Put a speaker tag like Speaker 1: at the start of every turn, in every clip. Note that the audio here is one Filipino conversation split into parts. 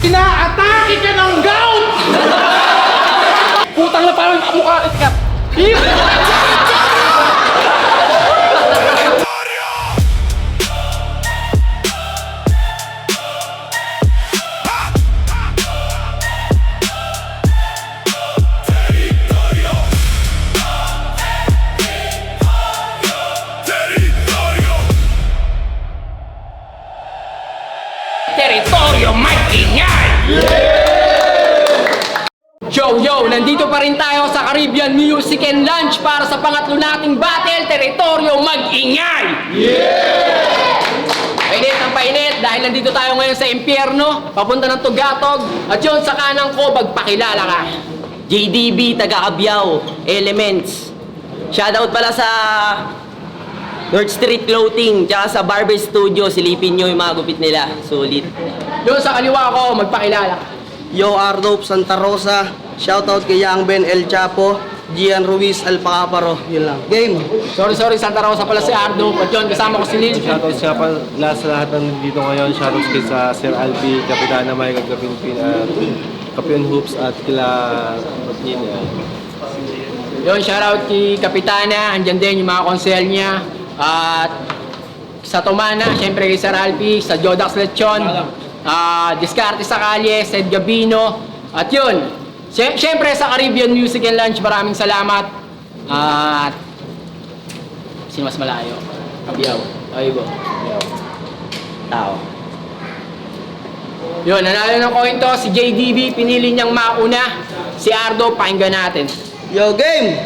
Speaker 1: Inaatake ka ng gout! Putang na parang mukha ikat. Teritoryo mag-ingay! Yo, nandito pa rin tayo sa Caribbean Music and Lunch para sa pangatlo nating battle, Teritoryo mag-ingay! Painit ang painit dahil nandito tayo ngayon sa impyerno, papunta ng Tugatog, at yun sa kanang ko, magpakilala ka.
Speaker 2: JDB, taga-Abyaw, Elements. Shoutout pala sa North Street Clothing, tsaka sa Barber Studio. Silipin nyo yung mga gupit nila. Sulit.
Speaker 1: Yun sa kaliwa ko, magpakilala ka.
Speaker 3: Yo, Ardope Santa Rosa. Shoutout kay Yang Ben El Chapo, Gian Ruiz Alpacaparo. Yun lang. Game.
Speaker 1: Sorry, Santa Rosa pala si Ardo, at yun, kasama ko si Lil.
Speaker 4: Shoutout siya pala sa lahat ng dito ngayon. Shoutout kay sa Sir Albi, Kapitana Mike, Kapion Hoops at kila
Speaker 1: Yun, shoutout kay Kapitana, andyan din yung mga konsel niya. At sa Tomana, syempre kay Sir Alpi, sa Jodax Lechon, Discarte sa Kalye, Sed Gabino. At yun, syempre sa Caribbean Music and Lunch, maraming salamat. At sino mas malayo? Abyaw. Aybo.
Speaker 2: Tao.
Speaker 1: Yun, nanalo ng coin to, si JDB, pinili niyang mauna. Si Ardo, pakinggan natin.
Speaker 3: Yo, game.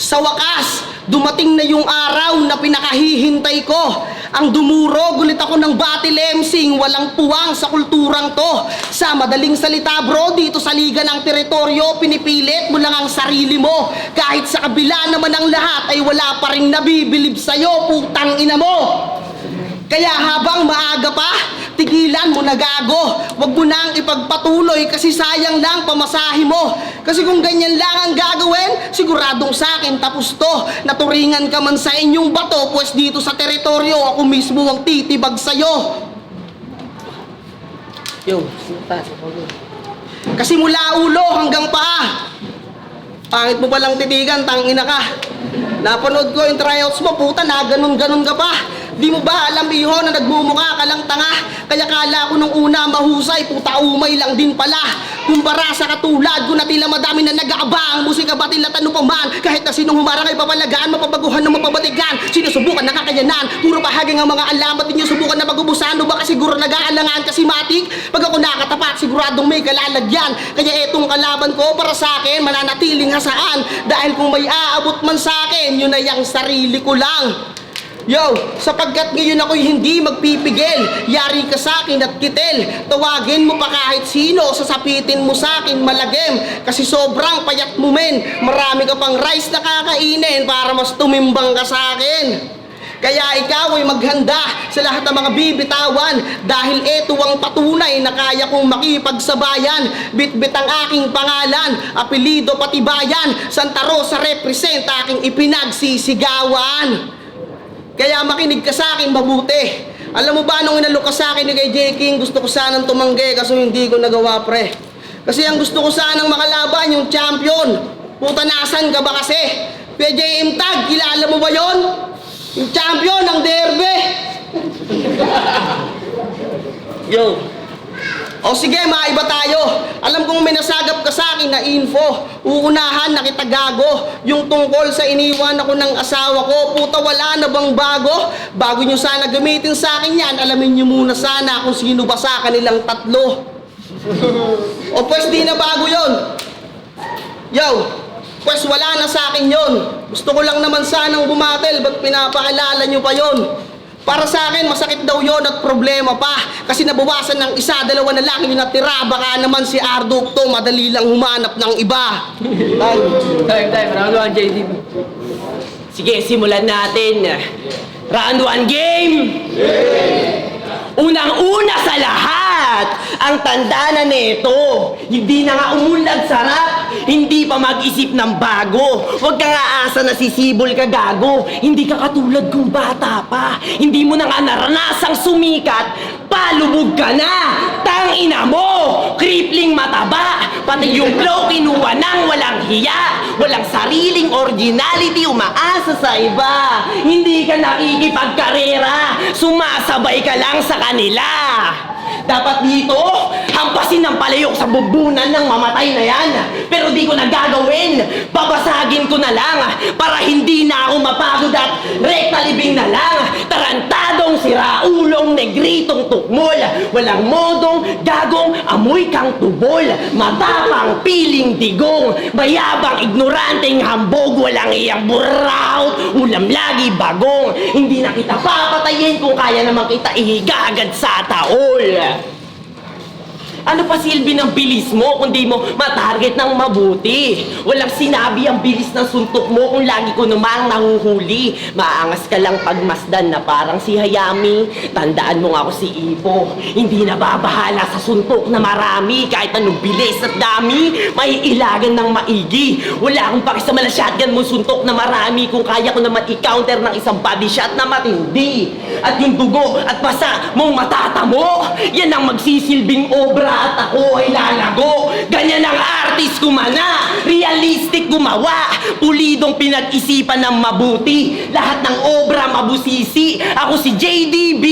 Speaker 3: Sa wakas, dumating na yung araw na pinakahihintay ko. Ang dumurog ulit ako ng battle emsing, walang puwang sa kulturang to. Sa madaling salita bro, dito sa liga ng teritoryo, pinipilit mo lang ang sarili mo. Kahit sa kabila naman ng lahat ay wala pa rin nabibilib sa'yo, putang ina mo. Kaya habang maaga pa, tigilan mo na gago. Huwag mo nang ipagpatuloy kasi sayang lang pamasahe mo. Kasi kung ganyan lang ang gagawin, siguradong sa akin tapos to. Naturingan ka man sa inyong bato, pues dito sa teritoryo, ako mismo ang titibag sa'yo. Yo, kasi mula ulo hanggang paa. Pangit mo palang titigan, tangina ka. Napanood ko yung tryouts mo, puta na ganun-ganun ka pa. Di mo ba alam iho na nagmumukha ka lang tanga? Kaya kala ko nung una mahusay, puta umay lang din pala. Kumpara sa katulad ko na tila madami na nag-aabang, musika batil at ano pa man. Kahit na sinong humarang ay papalagaan, mapabaguhan ng mapabatigan. Sinusubukan na kakayanan, puro bahaging ang mga alamat ninyo. Subukan na magubusan, o baka siguro nag-aalangan kasi matik. Pag ako nakatapat, siguradong may kalalagyan. Kaya etong kalaban ko para sa akin, mananatiling hasaan. Dahil kung may aabot man sa akin, yun ay ang sarili ko lang. Yo, sapagkat ngayon ako'y hindi magpipigil. Yari ka sa akin at kitil. Tawagin mo pa kahit sino, sasapitin mo sa akin malagim. Kasi sobrang payat mo men. Marami ka pang rice na kakainin para mas tumimbang ka sa akin. Kaya ikaw ay maghanda sa lahat ng mga bibitawan. Dahil ito ang patunay na kaya kong makipagsabayan. Bitbit ang aking pangalan, apelido pati bayan. Santa Rosa represent aking ipinagsisigawan. Kaya makinig ka sa akin mabuti. Alam mo ba nung inalok ka sa akin ni kay J. King, gusto ko sanang tumanggi kaso hindi ko nagawa pre. Kasi ang gusto ko sanang makalaban yung champion. Puta nasan ka ba kasi? PJ Imtag, kilala mo ba yon? Yung champion ng derby. Yo. O sige, maiba tayo. Alam kong may nasagap ka sa akin na info. Uunahan na kita gago. Yung tungkol sa iniwan ako ng asawa ko. Puta, wala na bang bago? Bago nyo sana gamitin sa akin yan, alamin nyo muna sana kung sino ba sa kanilang tatlo. O pues di na bago yon. Yo, pues wala na sa akin yon. Gusto ko lang naman sanang bumatel, ba't pinapaalala nyo pa yon? Para sa akin, masakit daw yon at problema pa. Kasi nabawasan ng isa, dalawa na lang yung natira. Baka naman si Ardo to, madali lang humanap ng iba.
Speaker 1: Time. Round 1, JDB.
Speaker 2: Sige, simulan natin. Round 1 game! Unang-una sa lahat, ang tanda na nito, hindi na nga umunlad sarap, hindi pa mag-isip ng bago. Huwag ka nga asa na sisibol ka gago, hindi ka katulad kong bata pa. Hindi mo na nga naranasang sumikat, palubog ka na! Tang ina mo! Kripling mataba! Pati yung flow kinuha ng walang hiya! Walang sariling originality, umaasa sa iba! Hindi ka nakikipagkarera! Sumasabay ka lang sa kanila! Dapat dito, hampasin ng palayok sa bubunan ng mamatay na yan. Pero di ko na gagawin. Babasagin ko na lang para hindi na ako mapagod at rekta libing na lang. Tarantadong siraulong negritong tukmol. Walang modong gagong amoy kang tubol. Matapang piling digong. Mayabang ignoranteng hambog. Walang iyang buraut. Ulam lagi bagong. Hindi na kita papatayin kung kaya naman kita ihiga agad sa taol. Ano pa silbi ng bilis mo kung di mo matarget ng mabuti? Walang sinabi ang bilis ng suntok mo kung lagi ko namang nahuhuli. Maangas ka lang pagmasdan na parang si Hayami. Tandaan mo nga ako si Ipo. Hindi nababahala sa suntok na marami. Kahit anong bilis at dami, may ilagan ng maigi. Wala akong paki sa mala shotgun mo suntok na marami kung kaya ko naman i-counter ng isang body shot na matindi. At yung dugo at basa mong matatamo, yan ang magsisilbing obra at ako ay lalago. Ganyan ang artist kumana, realistic gumawa, pulidong pinag-isipan ng mabuti. Lahat ng obra mabusisi. Ako si JDB,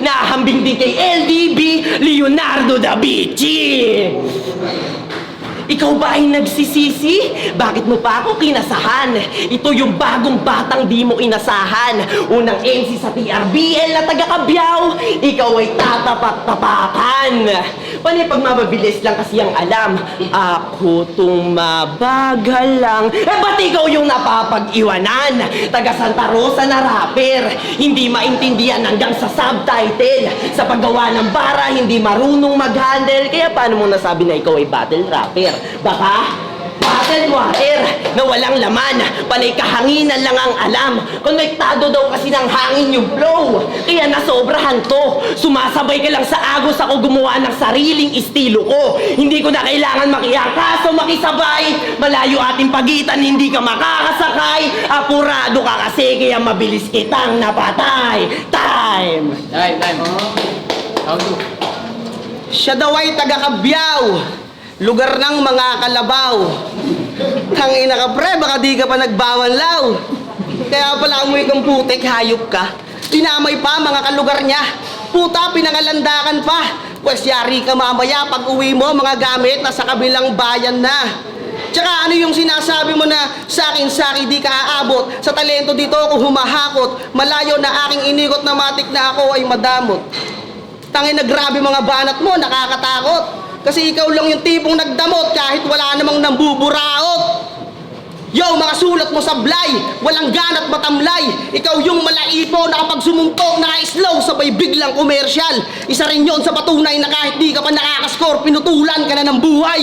Speaker 2: nahambing din kay LDB, Leonardo da Vinci. Ikaw ba ay nagsisisi? Bakit mo pa ako kinasahan? Ito yung bagong batang di mo inasahan. Unang MC sa TRBL na taga-Kabyaw, ikaw ay tatapak-tapakan. Panay pag mababilis lang kasi ang alam, ako tong mabagal lang. Ba't ikaw yung napapag-iwanan? Taga Santa Rosa na rapper, hindi maintindihan hanggang sa subtitle. Sa paggawa ng bara, hindi marunong mag-handle. Kaya paano mo nasabi na ikaw ay battle rapper? Baka battle water na walang laman, panay kahanginan lang ang alam. Konektado daw kasi ng hangin yung flow, kaya nasobrahan to. Sumasabay ka lang sa agos, ako gumawa ng sariling estilo ko. Hindi ko na kailangan makiangkas o makisabay. Malayo ating pagitan, hindi ka makakasakay. Apurado ka kasi, kaya mabilis kitang napatay. Time!
Speaker 1: Time. Round 2.
Speaker 3: Siya daw ay taga-Kabyaw, lugar ng mga kalabaw. Tangina ka pre, baka di ka pa nagbawanlaw. Kaya pala amoy kang putik, hayop ka. Tinamay pa mga kalugar niya. Puta, pinangalandakan pa. Pwes yari ka mamaya pag uwi mo, mga gamit nasa kabilang bayan na. Tsaka ano yung sinasabi mo na sa akin di ka aabot. Sa talento dito ako humahakot. Malayo na aking inikot na matik na ako ay madamot. Tangina, grabe mga banat mo, nakakatakot. Kasi ikaw lang yung tipong nagdamot kahit wala namang nambuburaot. Yo, mga sulat mo sablay, walang ganat matamlay. Ikaw yung malaipo na kapag sumuntok, naka-slow, sabay biglang komersyal. Isa rin yon sa patunay na kahit di ka pa nakakascore, pinutulan ka na ng buhay.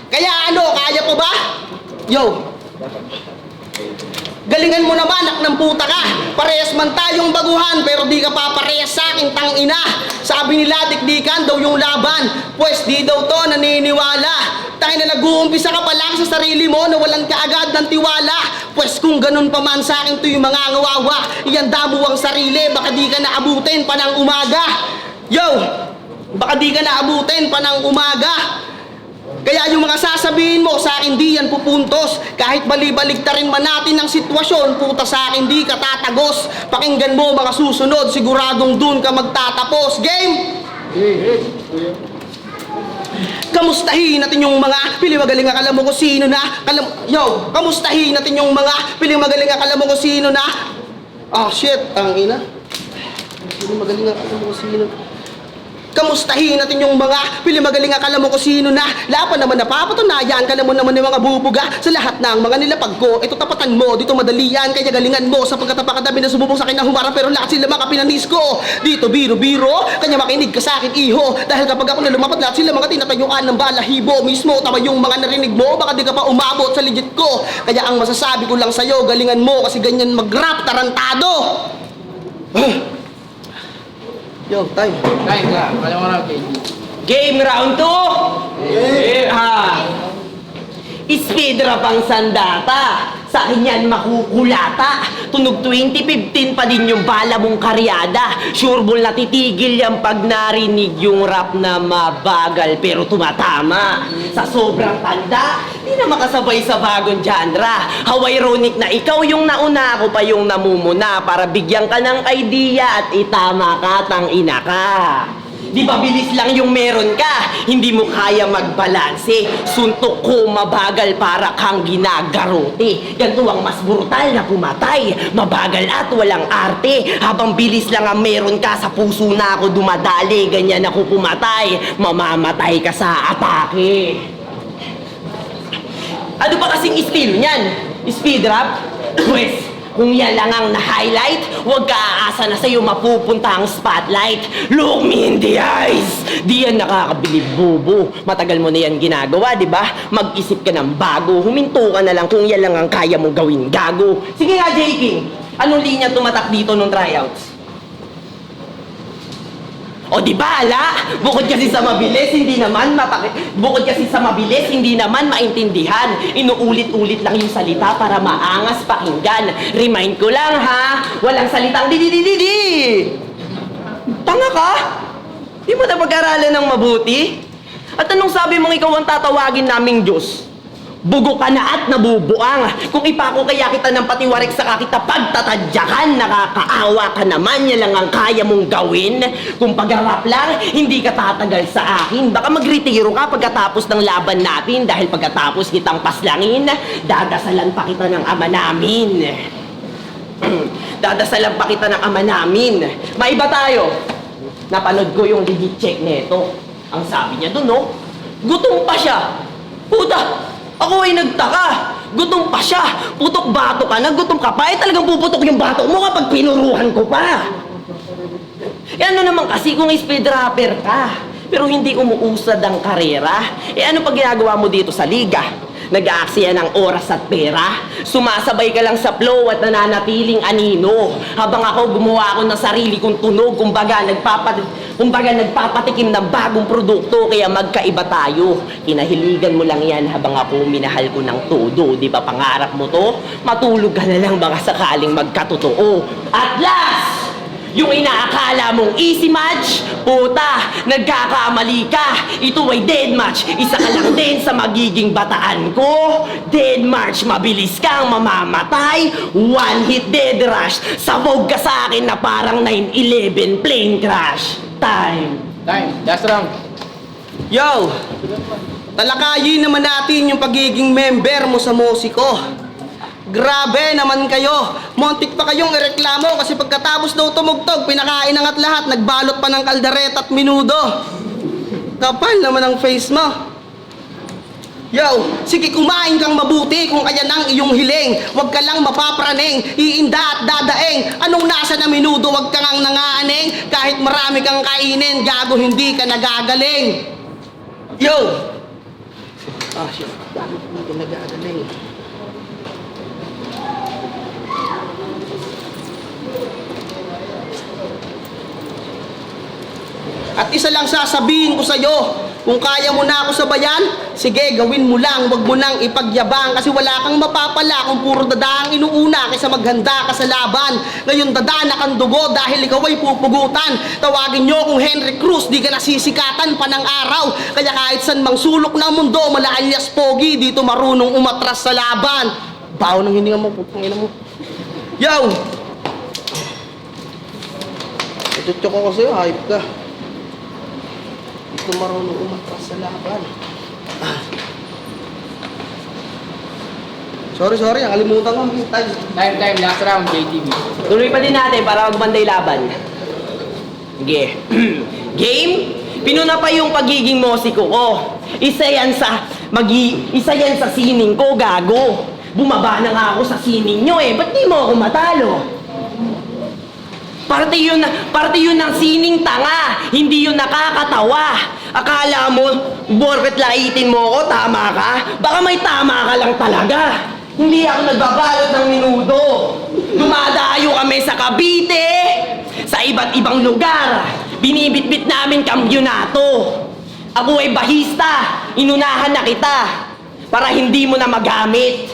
Speaker 3: Kaya ano, kaya po ba? Yo, galingan mo naman, anak ng puta ka. Parehas man tayong baguhan, pero di ka pa parehas sa akin, tangina. Sabi nila, dikdikan daw yung laban. Pwes di daw to naniniwala. Tangina, nag-uumpisa ka pa lang sa sarili mo na walang kaagad ng tiwala. Pwes kung ganun pa man sa akin to yung mga ngawawa, ihanda mo ang sarili, baka di ka naabutin pa ng umaga. Yo, baka di ka naabutin pa ng umaga. Kaya yung mga sasabihin mo sa akin di yan pupuntos. Kahit balibaligtarin man natin ang sitwasyon, puta sa akin di ka tatagos. Pakinggan mo mga susunod, siguradong dun ka magtatapos. Game! Kamustahin natin yung mga pilimagaling akala mo kung sino na. Yo, kamustahin natin yung mga pilimagaling akala mo kung sino na. Ah, shit, ang ina. Pilimagaling akala mo kung sino. Kamustahin natin yung mga pilimagaling akala mo kung sino na. Lapan naman napapatunayan ka naman yung mga bubuga. Sa lahat ng mga nilapag ko, ito tapatan mo, dito madalian. Kaya galingan mo sa pagkatapakadami na sumubong sa akin na humarap. Pero lahat sila mga pinanis ko. Dito biro-biro, kanya makinig ka sa akin iho. Dahil kapag ako na lumapat, lahat sila mga tinatayuan ng balahibo. Mismo, tama yung mga narinig mo, baka di ka pa umabot sa legit ko. Kaya ang masasabi ko lang sa'yo, galingan mo kasi ganyan mag-rap, tarantado. Yo, time.
Speaker 1: Time. Alam mo na, okay.
Speaker 2: Game round 2! Speed rap ang sandata. Sa akin yan makukulata. Tunog 2015 pa din yung bala mong karyada. Sureball na titigil yan pag narinig yung rap na mabagal pero tumatama. Sa sobrang tanda, di na makasabay sa bagong genre. How ironic na ikaw yung nauna, ako pa yung namumuna para bigyan ka ng idea at itama ka, tangina ka. Di ba bilis lang yung meron ka? Hindi mo kaya magbalanse. Suntok ko mabagal para kang ginagarote. Ganito ang mas brutal na pumatay. Mabagal at walang arte. Habang bilis lang ang meron ka, sa puso na ako dumadali. Ganyan ako pumatay. Mamamatay ka sa atake. Ano ba kasing estilo niyan? Speed rap? Pwes, kung yan lang ang na-highlight, huwag ka aasa na sa'yo mapupunta ang spotlight. Look me in the eyes! Di yan nakakabilib, bobo. Matagal mo na yan ginagawa, di ba? Mag-isip ka ng bago. Huminto ka na lang kung yan lang ang kaya mong gawin, gago. Sige nga, J. King. Anong linya tumatak dito nung tryouts? O di ba, ala? Bukod kasi sa mabilis, hindi naman maintindihan. Inuulit-ulit lang yung salita para maangas pakinggan. Remind ko lang, ha? Walang salitang di-di-di-di-di! Tanga ka? Di mo na pag-aralan ng mabuti? At anong sabi mong ikaw ang tatawagin naming Diyos? Bugo ka na at nabubuang. Kung ipako kaya kita ng patiwarik sa kakita pagtatadyakan, nakakaawa ka naman, yan lang ang kaya mong gawin. Kung pag-rap lang, hindi ka tatagal sa akin. Baka magretiro ka pagkatapos ng laban natin dahil pagkatapos kitang paslangin, dadasalan pa kita ng ama namin. Dadasalan pa kita ng ama namin. Maiba tayo. Napanood ko yung legit check nito. Ang sabi niya dun, no? Gutom pa siya. Puta! Ako ay nagtaka. Gutom pa siya. Putok bato ka na. Gutom ka pa. Eh talagang puputok yung bato mo kapag pinuruhan ko pa. Eh ano naman kasi kung speed rapper ka, pero hindi umuusad ang karera, eh ano pag ginagawa mo dito sa liga? Nag-aaksaya ng oras at pera? Sumasabay ka lang sa flow at nananatiling anino. Habang ako gumawa ako ng sarili kong tunog, kumbaga nagpapatikim ng bagong produkto, kaya magkaiba tayo. Kinahiligan mo lang yan habang ako minahal ko ng todo. Di ba pangarap mo to? Matulog ka na lang baka sakaling magkatotoo. At last! Yung inaakala mong easy match, puta, nagkakamali ka. Ito ay dead match. Isa ka lang din sa magiging bataan ko. Dead match, mabilis kang mamamatay. One hit dead rush. Sabog ka sa akin na parang 9/11 plane crash. Time.
Speaker 1: Last round.
Speaker 3: Yo! Talakayin naman natin yung pagiging member mo sa musiko. Grabe naman kayo. Montik pa kayong ireklamo kasi pagkatapos daw tumugtog, pinakain ang at lahat, nagbalot pa ng kaldereta at minudo. Kapal naman ang face mo. Yo, sige kumain kang mabuti kung kaya nang iyong hiling. Huwag ka lang mapapraning, iinda at dadaing. Anong nasa na minudo, huwag ka ngang nangaaning. Kahit marami kang kainin, gago hindi ka nagagaling. Yo! Ah, shit. Gago hindi ka nagagaling. At isa lang sasabihin ko sa'yo, kung kaya mo na ako sabayan, sige, gawin mo lang, wag mo nang ipagyabang kasi wala kang mapapala kung puro dada ang inuuna kaysa maghanda ka sa laban. Ngayon dadana kang dugo dahil ikaw ay pupugutan. Tawagin nyo kung Henry Cruz, di ka nasisikatan pa ng araw. Kaya kahit san mang sulok ng mundo, mala alias pogi, dito marunong umatras sa laban. Bawo ng hininga mo, putang ina mo. Yo! Itutsok ko sa'yo, hype ka. Dito marunong umatras sa laban. Sorry, nakalimutan ko.
Speaker 1: Time, last round, JTV.
Speaker 2: Tuloy pa din natin para magbanday laban. Sige. Game? Pinuna pa yung pagiging musiko ko. Isa yan sa sining ko, gago. Bumaba na nga ako sa sining nyo eh. Ba't di mo ako matalo? Parte yun ng sining tanga, hindi yun nakakatawa. Akala mo, borket laitin mo ako, tama ka? Baka may tama ka lang talaga. Hindi ako nagbabalot ng minudo. Dumadayo kami sa Cavite, sa iba't ibang lugar. Binibitbit namin kambyunato. Ako ay bahista, inunahan na kita para hindi mo na magamit.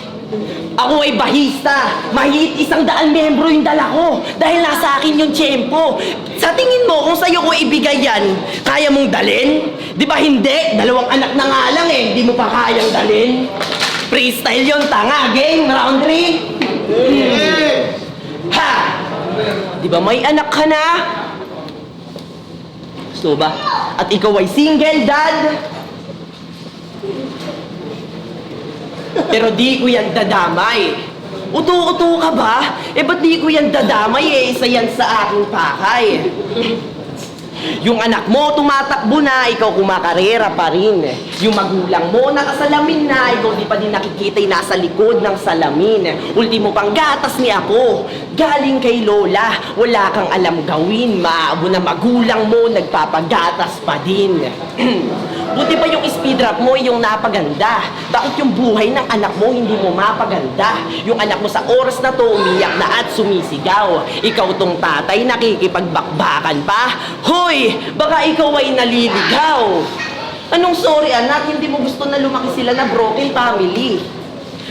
Speaker 2: Ako ay bahista. Mahigit 100 membro yung dala ko. Dahil nasa akin yung tiyempo. Sa tingin mo, kung sa'yo ko ibigay yan, kaya mong dalin? Di ba hindi? 2 anak na nga lang eh. Di mo pa kayang dalin. Freestyle yun, tanga. Game, round 3. Ha! Di ba may anak ka na? Gusto ba? At ikaw ay single, dad? Pero di ko yan dadamay. Uto-uto ka ba? Ba't di ko yan dadamay isa yan sa aking pakay. Yung anak mo tumatakbo na, ikaw kumakarera pa rin. Yung magulang mo nakasalamin na, ikaw di pa din nakikita yung nasa likod ng salamin. Ultimo pang gatas ni ako, galing kay Lola, wala kang alam gawin. Maabo na magulang mo, nagpapagatas pa din. Buti pa yung speed rap mo yung napaganda. Bakit yung buhay ng anak mo hindi mo mapaganda? Yung anak mo sa oras na to umiyak na at sumisigaw. Ikaw tong tatay nakikipagbakbakan pa. Hoy! Baka ikaw ay naliligaw. Anong sorry anak? Hindi mo gusto na lumaki sila na broken family.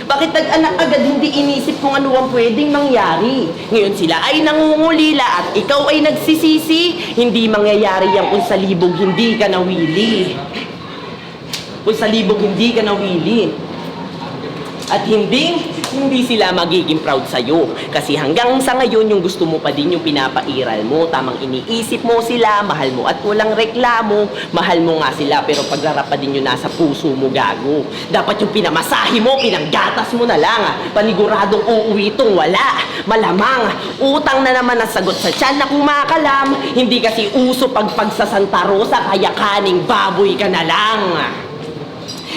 Speaker 2: Bakit nag-anak agad hindi inisip kung ano ang pwedeng mangyari? Ngayon sila ay nangungulila at ikaw ay nagsisisi. Hindi mangyayari yan kung sa libog hindi ka nawili. Kung sa libog hindi ka nawili. At hindi sila magiging proud sa'yo. Kasi hanggang sa ngayon, yung gusto mo pa din yung pinapairal mo. Tamang iniisip mo sila, mahal mo at walang reklamo. Mahal mo nga sila, pero pagrarap pa din yung nasa puso mo, gago. Dapat yung pinamasahe mo, pinanggatas mo na lang. Paniguradong uuwi itong wala. Malamang, utang na naman ang sagot sa tiyan na kumakalam. Hindi kasi uso pagpag sa Santa Rosa, kaya kaning baboy ka na lang.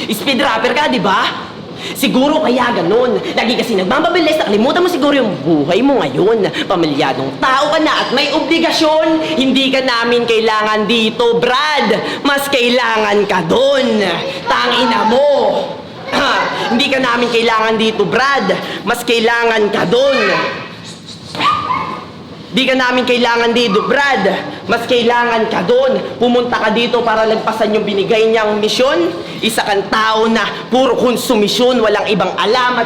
Speaker 2: Speed rapper ka, di ba? Siguro kaya ganun. Lagi kasi nagmamabilis, nakalimutan mo siguro yung buhay mo ngayon. Pamilyadong tao ka na at may obligasyon. Hindi ka namin kailangan dito, Brad. Mas kailangan ka dun. Tangina mo. Hindi ka namin kailangan dito, Brad. Mas kailangan ka dun. Di ka namin kailangan dito, Brad. Mas kailangan ka doon. Pumunta ka dito para lagpasan yung binigay niyang misyon. Isa kang tao na puro konsumisyon, walang ibang alam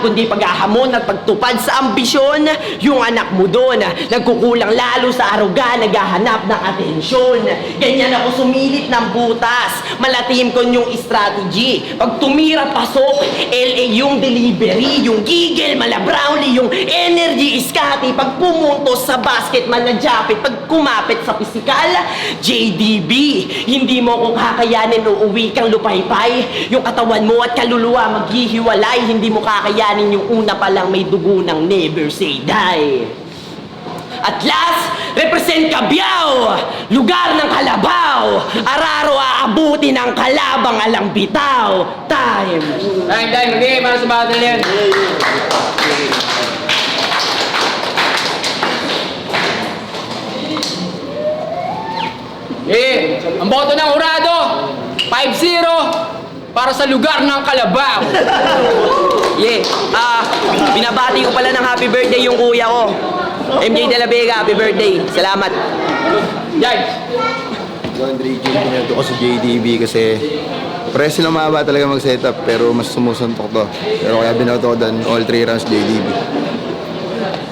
Speaker 2: kundi paghahamon at pagtupad sa ambisyon. Yung anak mo doon, nagkukulang lalo sa aruga, naghahanap ng atensyon. Ganyan ako sumilit ng butas. Malatim ko yung strategy. Pag tumira pasok, LA yung delivery, yung gigil, mala Brownlee, yung energy iskati. Pag pumuntos sa basket, manajapit. Pag kumapit sa pisikal, JDB. Hindi mo kung kakayanin, uuwi kang lupaypay. Yung katawan mo at kaluluwa maghihiwalay. Hindi mo kakayanin yung una pa lang may dugo ng never say die. At last, represent Cabiao, lugar ng kalabaw. Araro aabuti ng kalabang alang bitaw. Time.
Speaker 1: Hindi, para sa battle yan. Ang boto ng Urado, 5-0 para sa lugar ng Kalabaw.
Speaker 2: Binabati ko pala ng happy birthday yung kuya ko. MJ De La Vega, happy birthday. Salamat.
Speaker 1: Jai.
Speaker 5: Andre J. Pinedo ko sa JDB kasi pares silang mahaba talaga mag-setup pero mas sumusuntok to. Pero kaya binoto ko doon, all 3 rounds JDB.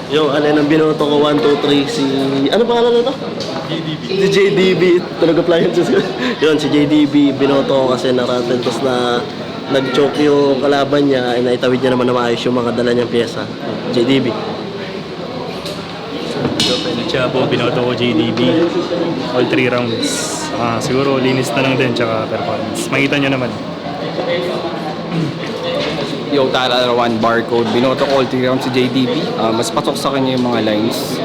Speaker 6: Yung ang binoto ko 1, 2, 3 si... Ano pangalan na to? JDB. Si JDB, talaga appliances ko. Yun, si JDB, binoto ko kasi naratentos na nag-choke yung kalaban niya ay naitawid niya naman na maayos yung mga dala niyang pyesa. JDB.
Speaker 7: Chapo, binoto ko JDB. All 3 rounds. Siguro linis na lang din, tsaka performance. Makita nyo naman.
Speaker 8: Yo, Tara 1 barcode. Binoto ko all 3 rounds si JDB. Mas patok sa kanya yung mga lines.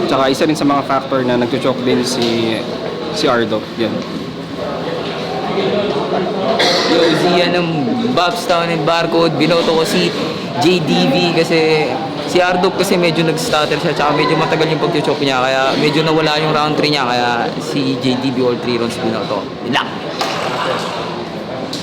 Speaker 8: Tsaka isa rin sa mga factor na nagcho-choke din si Ardo. Yan.
Speaker 9: Yo, Zian ng Bobstown and Barcode. Binoto ko si JDB kasi si Ardop kasi medyo nag-stutter siya tsaka medyo matagal yung pag-choke niya kaya medyo nawala yung round 3 niya kaya si JDB all 3 rounds binoto. Yun lang.